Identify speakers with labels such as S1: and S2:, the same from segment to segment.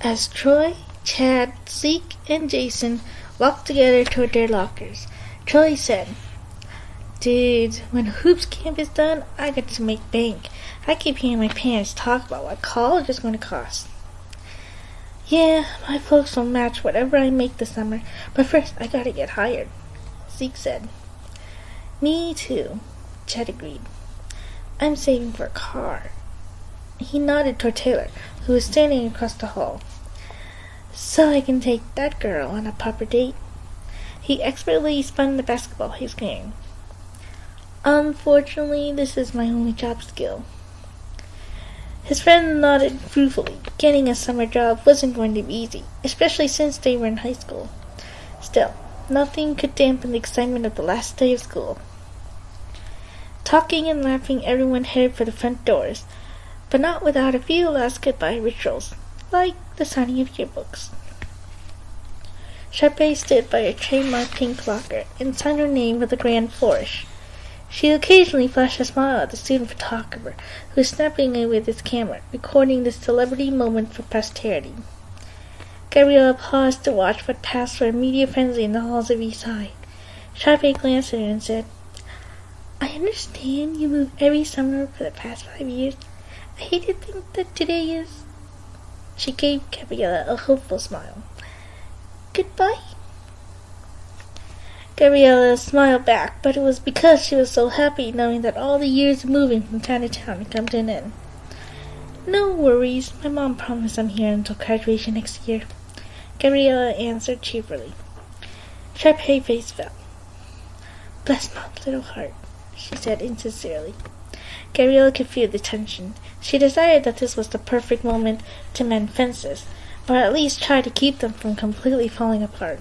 S1: as Troy, Chad, Zeke, and Jason walked together toward their lockers. Troy said, "Dude, when hoops camp is done, I get to make bank. I keep hearing my parents talk about what college is going to cost." "Yeah, my folks will match whatever I make this summer, but first I gotta get hired," Zeke said. "Me too," Chad agreed. "I'm saving for a car." He nodded toward Taylor, who was standing across the hall. "So I can take that girl on a proper date." He expertly spun the basketball he was carrying. "Unfortunately, this is my only job skill." His friend nodded ruefully. Getting a summer job wasn't going to be easy, especially since they were in high school. Still, nothing could dampen the excitement of the last day of school. Talking and laughing, everyone headed for the front doors, but not without a few last goodbye rituals, like the signing of yearbooks. Sharpay stood by her trademark pink locker and signed her name with a grand flourish. She occasionally flashed a smile at the student photographer who was snapping away with his camera, recording this celebrity moment for posterity. Gabriella paused to watch what passed for a media frenzy in the halls of East High. Sharpay glanced at her and said, "I understand you move every summer for the past 5 years. I hate to think that today is—" She gave Gabriella a hopeful smile. "Goodbye?" Gabriella smiled back, but it was because she was so happy knowing that all the years of moving from town to town had come to an end. "No worries. My mom promised I'm here until graduation next year," Gabriella answered cheerfully. Sharpay's face fell. "Bless my little heart," she said insincerely. Gabriella could feel the tension. She decided that this was the perfect moment to mend fences, or at least try to keep them from completely falling apart.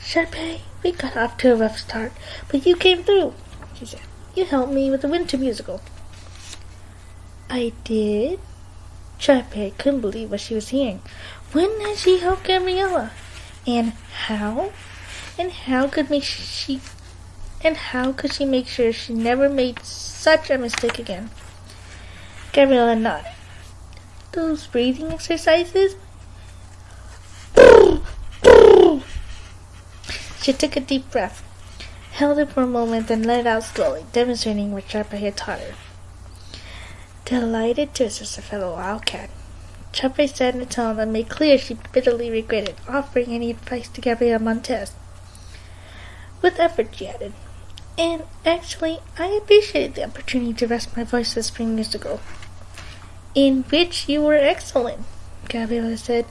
S1: "Sharpay, we got off to a rough start, but you came through," she said. "You helped me with the winter musical." "I did?" Sharpay couldn't believe what she was hearing. When had she helped Gabriella? And how? And how could she make sure she never made such a mistake again? Gabriella nodded. "Those breathing exercises?" She took a deep breath, held it for a moment, then let it out slowly, demonstrating what Sharpay had taught her. "Delighted to assist a fellow wildcat," Sharpay said in a tone that made clear she bitterly regretted offering any advice to Gabriella Montez. With effort, she added, "And actually, I appreciated the opportunity to rest my voice this spring musical." "In which you were excellent," Gabriella said.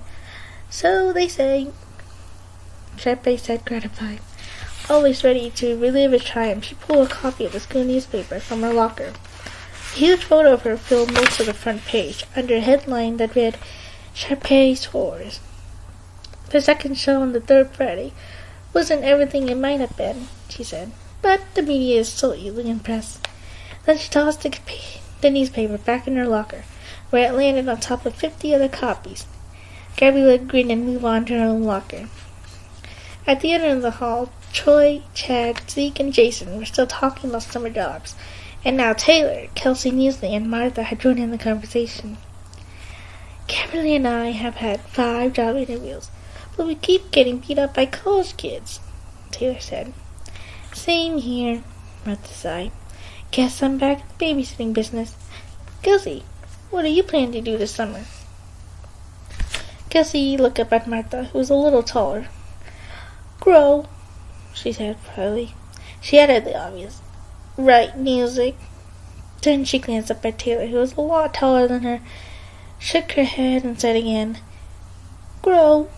S1: "So they say," Sharpay said, gratified. Always ready to relive a triumph, she pulled a copy of the school newspaper from her locker. A huge photo of her filled most of the front page, under a headline that read, "Sharpay Tours." The second show on the third Friday wasn't everything it might have been, she said, but the media is so easily impressed. Then she tossed the newspaper back in her locker, where it landed on top of 50 other copies. Gabriella grinned and moved on to her own locker. At the end of the hall, Troy, Chad, Zeke, and Jason were still talking about summer jobs, and now Taylor, Kelsey Newsley, and Martha had joined in the conversation. "Kimberly and I have had 5 job interviews, but we keep getting beat up by college kids," Taylor said. "Same here," Martha sighed. "Guess I'm back in the babysitting business. Kelsey, what do you plan to do this summer?" Kelsey looked up at Martha, who was a little taller. "Grow," she said proudly. She added the obvious, "Write music." Then she glanced up at Taylor, who was a lot taller than her, shook her head, and said again, "Grow."